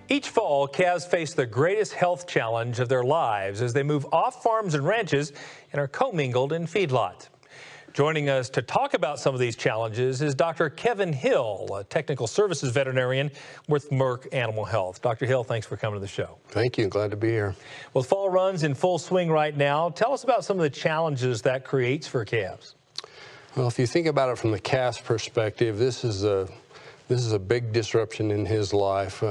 Each fall, calves face the greatest health challenge of their lives as they move off farms and ranches and are commingled in feedlots. Joining us to talk about some of these challenges is Dr. Kevin Hill, a technical services veterinarian with Merck Animal Health. Dr. Hill, thanks for coming to the show. Thank you. Glad to be here. Well, fall runs in full swing right now. Tell us about some of the challenges that creates for calves. Well, if you think about it from the calf's perspective, this is a big disruption in his life.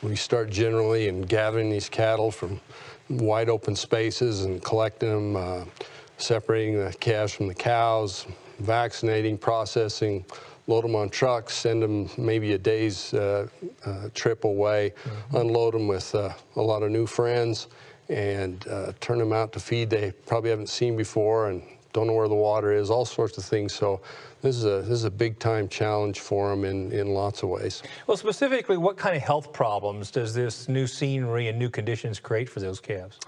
We start generally in gathering these cattle from wide open spaces and collecting them, separating the calves from the cows, vaccinating, processing, load them on trucks, send them maybe a day's trip away, unload them with a lot of new friends, and turn them out to feed they probably haven't seen before and don't know where the water is, all sorts of things. So this is a big time challenge for them in lots of ways. Well, specifically, what kind of health problems does this new scenery and new conditions create for those calves?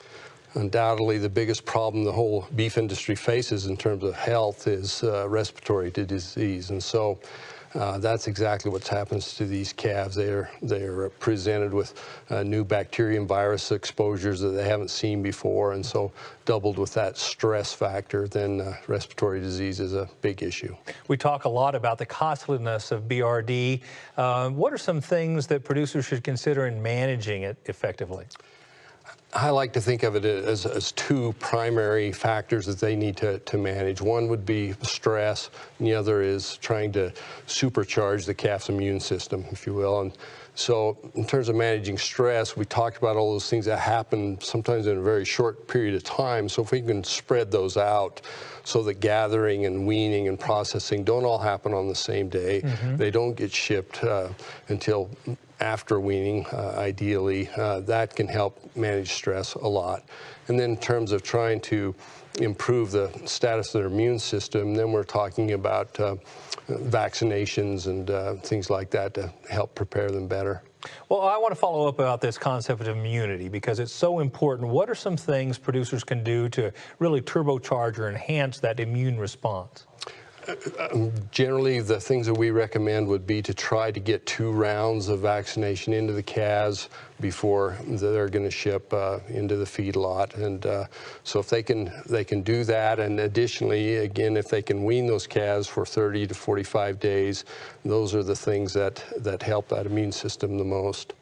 Undoubtedly, the biggest problem the whole beef industry faces in terms of health is respiratory disease. And so that's exactly what happens to these calves. They are presented with new bacteria and virus exposures that they haven't seen before. And so doubled with that stress factor, then respiratory disease is a big issue. We talk a lot about the costliness of BRD. What are some things that producers should consider in managing it effectively? I like to think of it as two primary factors that they need to manage. One would be stress, and the other is trying to supercharge the calf's immune system, if you will. And so in terms of managing stress, we talked about all those things that happen sometimes in a very short period of time. So if we can spread those out so that gathering and weaning and processing don't all happen on the same day, they don't get shipped until after weaning, ideally, that can help manage stress a lot. And then in terms of trying to improve the status of their immune system, then we're talking about vaccinations and things like that to help prepare them better. Well, I want to follow up about this concept of immunity because it's so important. What are some things producers can do to really turbocharge or enhance that immune response? Generally, the things that we recommend would be to try to get 2 rounds of vaccination into the calves before they're going to ship into the feedlot. And so if they can do that, and additionally, again, if they can wean those calves for 30 to 45 days, those are the things that help that immune system the most.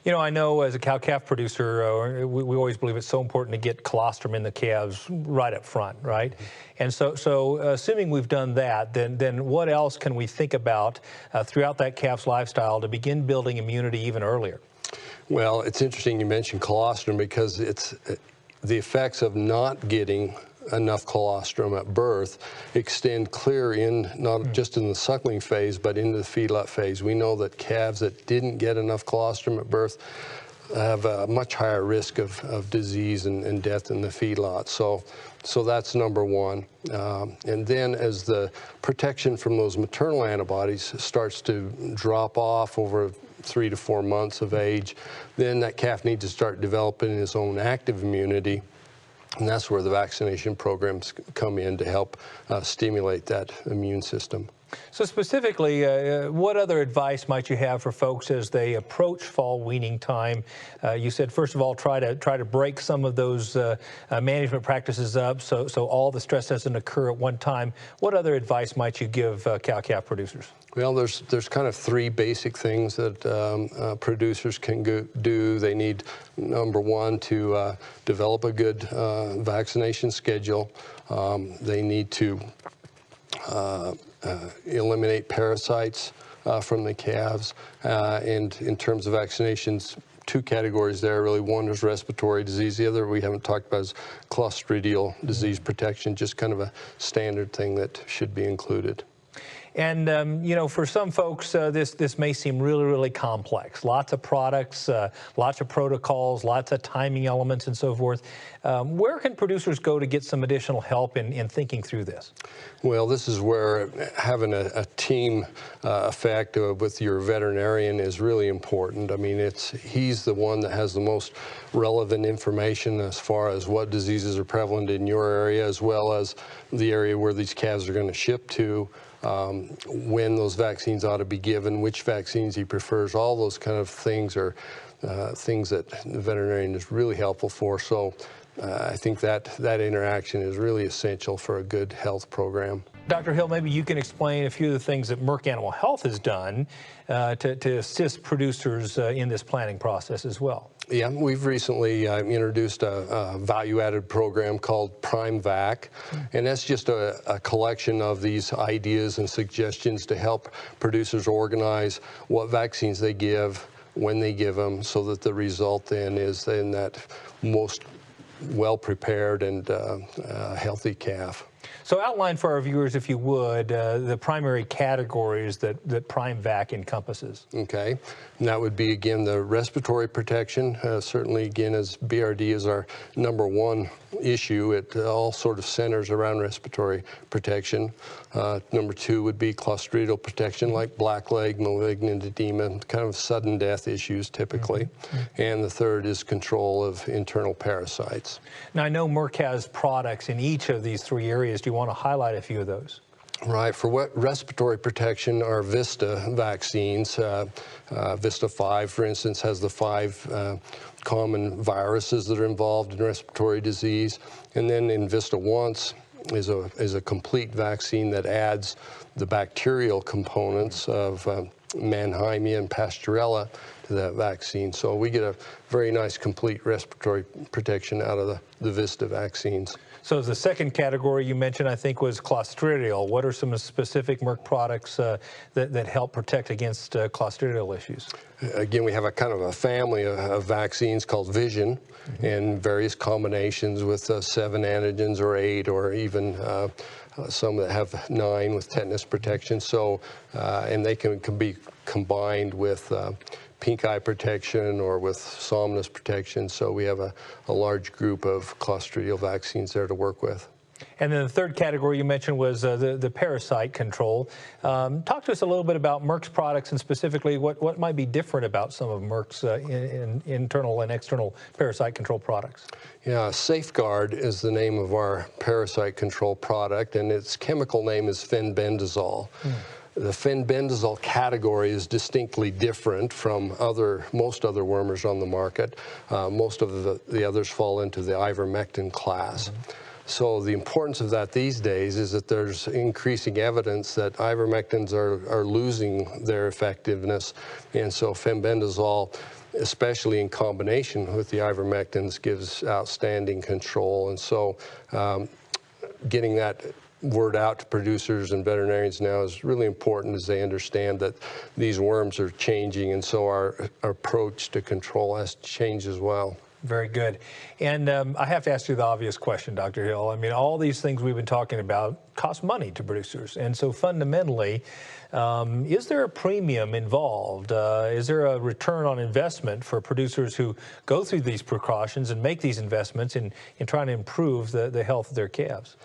You know, I know as a cow-calf producer, we always believe it's so important to get colostrum in the calves right up front, right? And so assuming we've done that, then what else can we think about throughout that calf's lifestyle to begin building immunity even earlier? Well, it's interesting you mentioned colostrum because it's the effects of not getting enough colostrum at birth extend clear in not just in the suckling phase but into the feedlot phase. We know that calves that didn't get enough colostrum at birth have a much higher risk of disease and death in the feedlot. So that's number one. And then as the protection from those maternal antibodies starts to drop off over 3 to 4 months of age, then that calf needs to start developing its own active immunity. And that's where the vaccination programs come in to help stimulate that immune system. So specifically, what other advice might you have for folks as they approach fall weaning time? You said, first of all, try to break some of those management practices up so all the stress doesn't occur at one time. What other advice might you give cow-calf producers? Well, there's kind of 3 basic things that producers can do. They need, number one, to develop a good vaccination schedule. They need to eliminate parasites from the calves. And in terms of vaccinations, 2 categories there, really. One is respiratory disease. The other we haven't talked about is clostridial disease protection, just kind of a standard thing that should be included. And, you know, for some folks, this may seem really, really complex. Lots of products, lots of protocols, lots of timing elements and so forth. Where can producers go to get some additional help in thinking through this? Well, this is where having a team effect with your veterinarian is really important. I mean, he's the one that has the most relevant information as far as what diseases are prevalent in your area, as well as the area where these calves are going to ship to. when those vaccines ought to be given, which vaccines he prefers. All those kind of things are things that the veterinarian is really helpful for. So I think that interaction is really essential for a good health program. Dr. Hill, maybe you can explain a few of the things that Merck Animal Health has done to assist producers in this planning process as well. Yeah, we've recently introduced a value-added program called PrimeVac, and that's just a collection of these ideas and suggestions to help producers organize what vaccines they give, when they give them, so that the result then is in that most well-prepared and healthy calf. So outline for our viewers, if you would, the primary categories that PrimeVac encompasses. Okay, and that would be, again, the respiratory protection. Certainly, again, as BRD is our #1 issue, it all sort of centers around respiratory protection. #2 would be clostridial protection, like blackleg, malignant edema, kind of sudden death issues typically. And the third is control of internal parasites. Now, I know Merck has products in each of these three areas. Do you want to highlight a few of those? Right. For respiratory protection, our Vista vaccines, Vista 5, for instance, has the 5 common viruses that are involved in respiratory disease. And then in Vista Once is a complete vaccine that adds the bacterial components of Mannheimia and Pasteurella to that vaccine. So we get a very nice complete respiratory protection out of the Vista vaccines. So the second category you mentioned, I think, was clostridial. What are some specific Merck products that help protect against clostridial issues? Again, we have a kind of a family of vaccines called Vision, and various combinations with 7 antigens or 8, or even some that have 9 with tetanus protection. So, and they can be combined with pink eye protection or with somnus protection. So we have a large group of clostridial vaccines there to work with. And then the third category you mentioned was the parasite control. Talk to us a little bit about Merck's products, and specifically what might be different about some of Merck's internal and external parasite control products. Yeah, Safeguard is the name of our parasite control product, and its chemical name is fenbendazole. The fenbendazole category is distinctly different from most other wormers on the market. Most of the others fall into the ivermectin class. So the importance of that these days is that there's increasing evidence that ivermectins are losing their effectiveness, and so fenbendazole, especially in combination with the ivermectins, gives outstanding control. And so getting that word out to producers and veterinarians now is really important, as they understand that these worms are changing, and so our approach to control has to change as well. Very good. And I have to ask you the obvious question, Dr. Hill. I mean, all these things we've been talking about cost money to producers. And so fundamentally, is there a premium involved? Is there a return on investment for producers who go through these precautions and make these investments in trying to improve the health of their calves?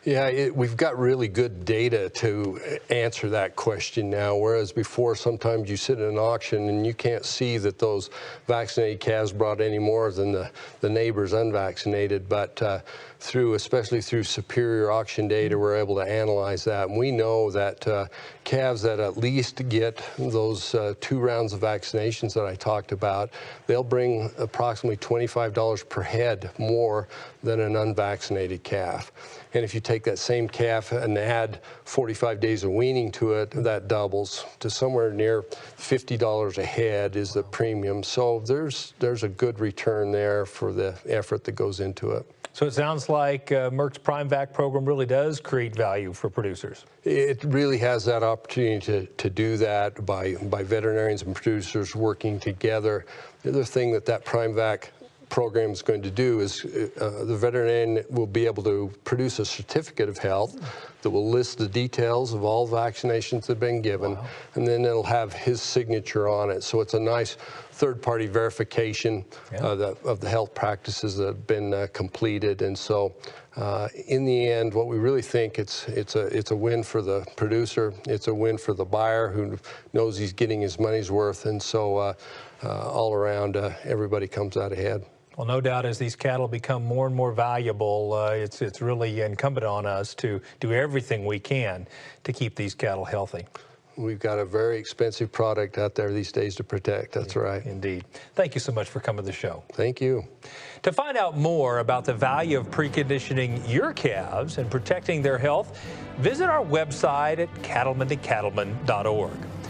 Yeah, we've got really good data to answer that question now, whereas before sometimes you sit in an auction and you can't see that those vaccinated calves brought any more than the neighbors unvaccinated, but especially through superior auction data, we're able to analyze that. And we know that calves that at least get those 2 rounds of vaccinations that I talked about, they'll bring approximately $25 per head more than an unvaccinated calf. And if you take that same calf and add 45 days of weaning to it, that doubles to somewhere near $50 a head is the premium. So there's a good return there for the effort that goes into it. So it sounds like Merck's PrimeVac program really does create value for producers. It really has that opportunity to do that by veterinarians and producers working together. The other thing that PrimeVac program is going to do is the veterinarian will be able to produce a certificate of health that will list the details of all vaccinations that have been given, and then it'll have his signature on it. So it's a nice third-party verification of the health practices that have been completed. And so in the end, what we really think it's a win for the producer, it's a win for the buyer who knows he's getting his money's worth, and so all around everybody comes out ahead. Well, no doubt as these cattle become more and more valuable, it's really incumbent on us to do everything we can to keep these cattle healthy. We've got a very expensive product out there these days to protect. That's right. Indeed. Thank you so much for coming to the show. Thank you. To find out more about the value of preconditioning your calves and protecting their health, visit our website at cattlementocattlemen.org.